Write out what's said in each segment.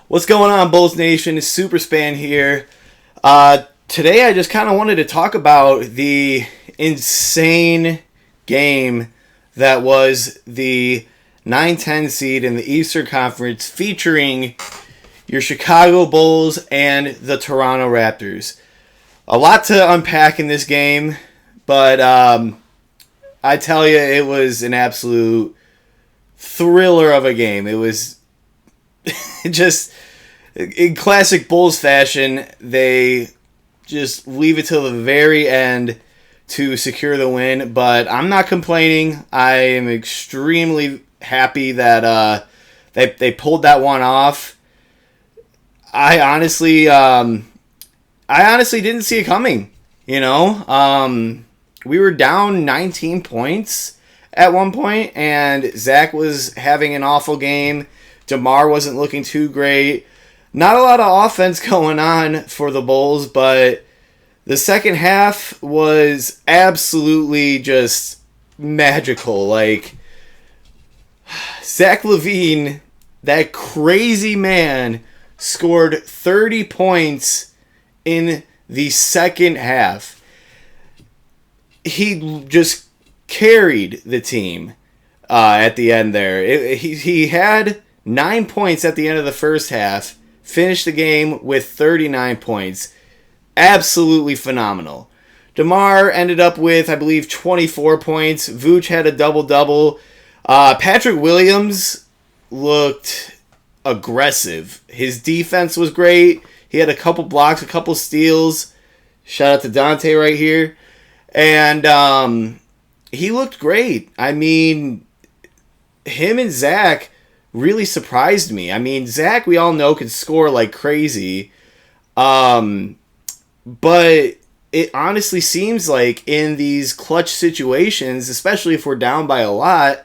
What's going on, Bulls Nation? It's Superspan here. Today I just kind of wanted to talk about the insane game that was the 9-10 seed in the Eastern Conference featuring your Chicago Bulls and the Toronto Raptors. A lot to unpack in this game, but I tell you, it was an absolute thriller of a game. It was just in classic Bulls fashion. They just leave it till the very end to secure the win, but I'm not complaining. I am extremely happy that they pulled that one off. I honestly didn't see it coming. We were down 19 points at one point, and Zach was having an awful game. Demars wasn't looking too great. Not a lot of offense going on for the Bulls, but the second half was absolutely just magical. Like, Zach LaVine, that crazy man, scored 30 points in the second half. He just carried the team at the end there. He had 9 points at the end of the first half, finished the game with 39 points. Absolutely phenomenal. DeMar ended up with, I believe, 24 points. Vooch had a double-double. Patrick Williams looked aggressive. His defense was great. He had a couple blocks, a couple steals. Shout out to Dante right here. And he looked great. I mean, him and Zach really surprised me. I mean, Zach, we all know, could score like crazy. But it honestly seems like in these clutch situations, especially if we're down by a lot,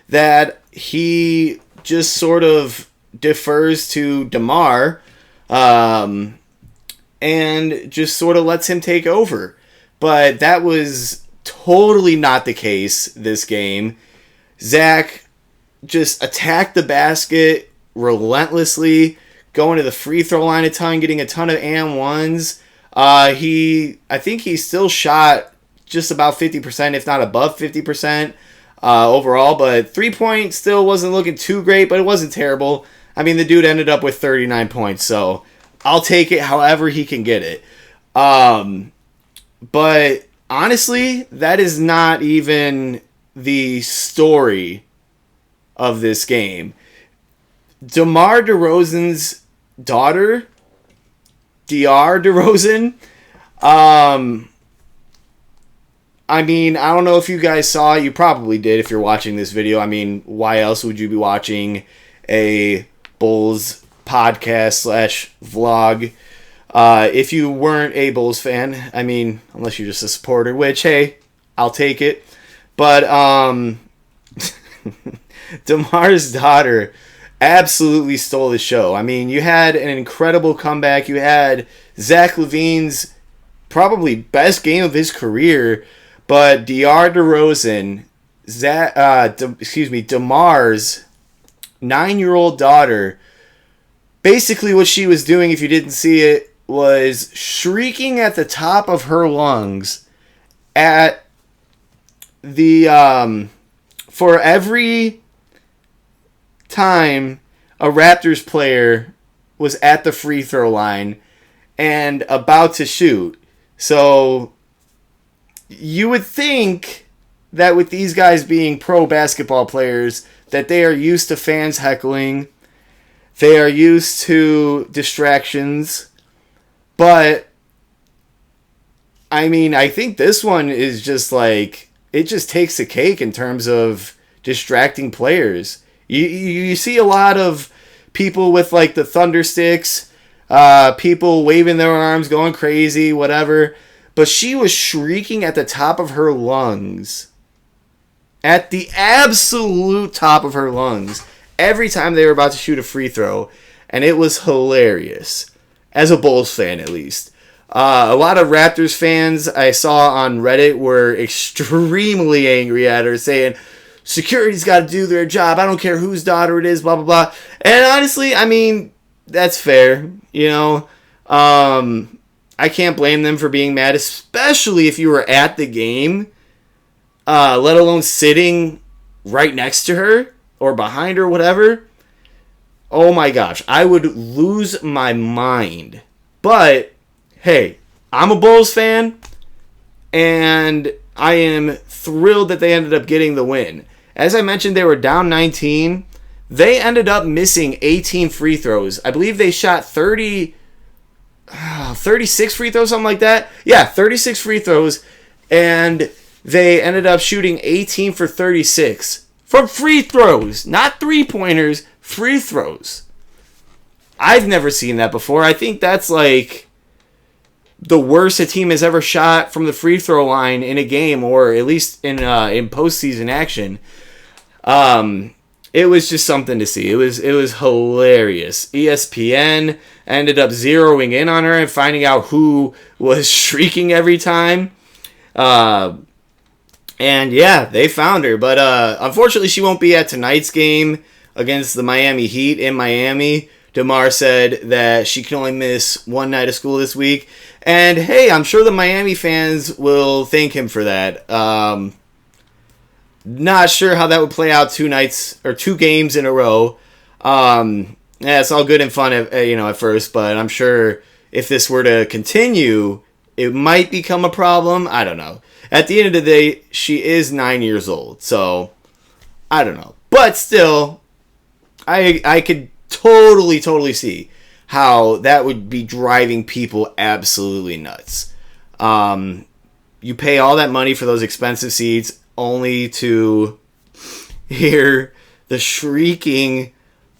that he just sort of defers to DeMar and just sort of lets him take over. But that was totally not the case this game. Zach just attacked the basket relentlessly, going to the free throw line a ton, getting a ton of and ones. I think he still shot just about 50%, if not above 50% overall, but 3-point still wasn't looking too great, but it wasn't terrible. I mean, the dude ended up with 39 points, so I'll take it however he can get it. But honestly, that is not even the story of this game. DeMar DeRozan's daughter, DR DeRozan, I mean, I don't know if you guys saw it. You probably did if you're watching this video. I mean, why else would you be watching a Bulls podcast / vlog if you weren't a Bulls fan? I mean, unless you're just a supporter, which, hey, I'll take it. But DeMar's daughter absolutely stole the show. I mean, you had an incredible comeback. You had Zach LaVine's probably best game of his career, but DR DeRozan, DeMar's 9-year-old daughter, basically what she was doing, if you didn't see it, was shrieking at the top of her lungs at the for every time a Raptors player was at the free throw line and about to shoot. So you would think that with these guys being pro basketball players, that they are used to fans heckling, they are used to distractions, but I mean, I think this one is just like, it just takes the cake in terms of distracting players. You see a lot of people with like the thunder sticks, people waving their arms, going crazy, whatever. But she was shrieking at the top of her lungs. At the absolute top of her lungs. Every time they were about to shoot a free throw. And it was hilarious. As a Bulls fan, at least. A lot of Raptors fans I saw on Reddit were extremely angry at her, saying, security's got to do their job. I don't care whose daughter it is, blah, blah, blah. And honestly, I mean, that's fair. I can't blame them for being mad, especially if you were at the game, let alone sitting right next to her or behind her, whatever. Oh my gosh, I would lose my mind. But, hey, I'm a Bulls fan, and I am thrilled that they ended up getting the win. As I mentioned, they were down 19. They ended up missing 18 free throws. I believe they shot 36 free throws, something like that. Yeah, 36 free throws, and they ended up shooting 18 for 36 from free throws, not three-pointers, free throws. I've never seen that before. I think that's like the worst a team has ever shot from the free throw line in a game, or at least in postseason action. It was just something to see. It was hilarious. ESPN ended up zeroing in on her and finding out who was shrieking every time. And yeah, they found her. But unfortunately, she won't be at tonight's game against the Miami Heat in Miami. Demars said that she can only miss one night of school this week. And hey, I'm sure the Miami fans will thank him for that. Not sure how that would play out 2 games in a row. Yeah, it's all good and fun at first, but I'm sure if this were to continue, it might become a problem. I don't know. At the end of the day, she is 9 years old, so I don't know. But still, I could totally see how that would be driving people absolutely nuts. You pay all that money for those expensive seats only to hear the shrieking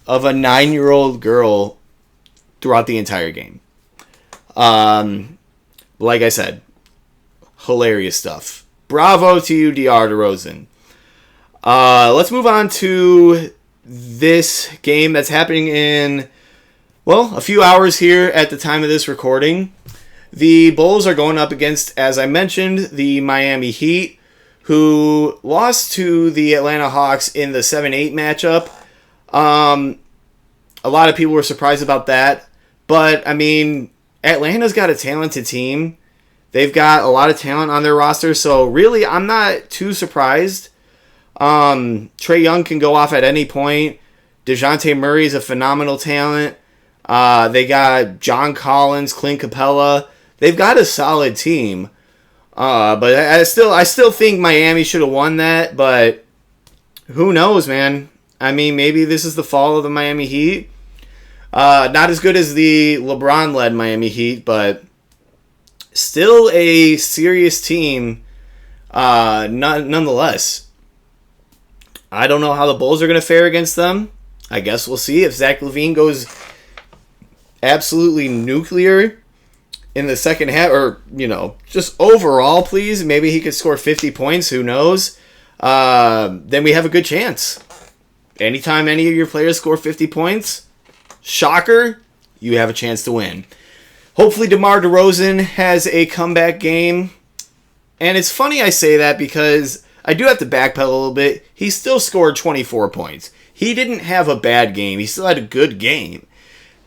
of a 9-year-old girl throughout the entire game. Like I said, hilarious stuff. Bravo to you, DeMar DeRozan. Let's move on to this game that's happening in, a few hours here at the time of this recording. The Bulls are going up against, as I mentioned, the Miami Heat, who lost to the Atlanta Hawks in the 7-8 matchup. A lot of people were surprised about that. But, I mean, Atlanta's got a talented team. They've got a lot of talent on their roster, so really I'm not too surprised. Trae Young can go off at any point. DeJounte Murray is a phenomenal talent. They got John Collins, Clint Capella. They've got a solid team. But I still think Miami should have won that, but who knows, man? I mean, maybe this is the fall of the Miami Heat. Not as good as the LeBron-led Miami Heat, but still a serious team nonetheless. I don't know how the Bulls are going to fare against them. I guess we'll see if Zach LaVine goes absolutely nuclear in the second half, or, just overall, please. Maybe he could score 50 points. Who knows? Then we have a good chance. Anytime any of your players score 50 points, shocker, you have a chance to win. Hopefully DeMar DeRozan has a comeback game. And it's funny I say that because I do have to backpedal a little bit. He still scored 24 points. He didn't have a bad game. He still had a good game.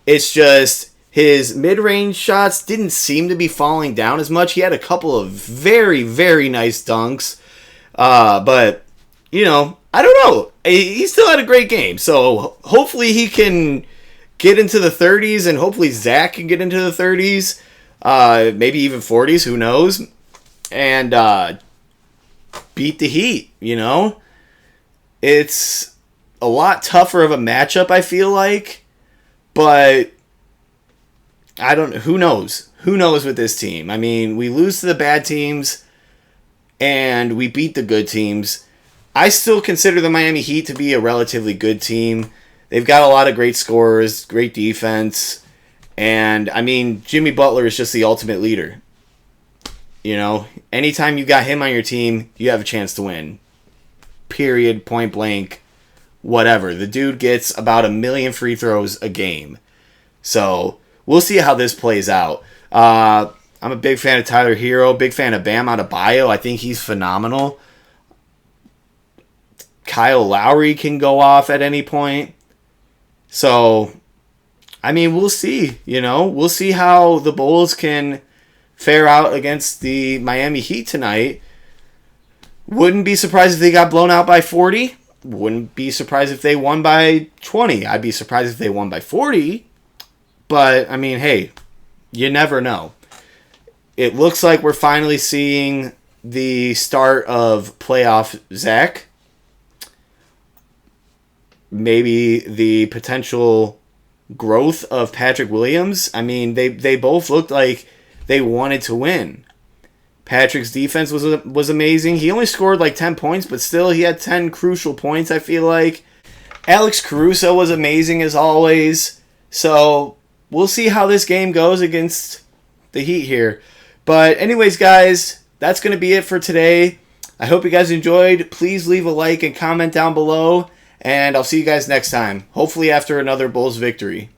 It's just his mid-range shots didn't seem to be falling down as much. He had a couple of very, very nice dunks. But, I don't know. He still had a great game. So hopefully he can get into the 30s, and hopefully Zach can get into the 30s. Maybe even 40s. Who knows? And beat the Heat, It's a lot tougher of a matchup, I feel like. But who knows? Who knows with this team? I mean, we lose to the bad teams and we beat the good teams. I still consider the Miami Heat to be a relatively good team. They've got a lot of great scorers, great defense, and I mean, Jimmy Butler is just the ultimate leader. Anytime you got him on your team, you have a chance to win. Period, point blank, whatever. The dude gets about 1 million free throws a game. So we'll see how this plays out. I'm a big fan of Tyler Hero, big fan of Bam Adebayo. I think he's phenomenal. Kyle Lowry can go off at any point. So I mean, we'll see. We'll see how the Bulls can fare out against the Miami Heat tonight. Wouldn't be surprised if they got blown out by 40. Wouldn't be surprised if they won by 20. I'd be surprised if they won by 40. But, I mean, hey, you never know. It looks like we're finally seeing the start of playoff Zach. Maybe the potential growth of Patrick Williams. I mean, they both looked like they wanted to win. Patrick's defense was amazing. He only scored like 10 points, but still he had 10 crucial points, I feel like. Alex Caruso was amazing as always. So we'll see how this game goes against the Heat here. But anyways, guys, that's going to be it for today. I hope you guys enjoyed. Please leave a like and comment down below. And I'll see you guys next time. Hopefully after another Bulls victory.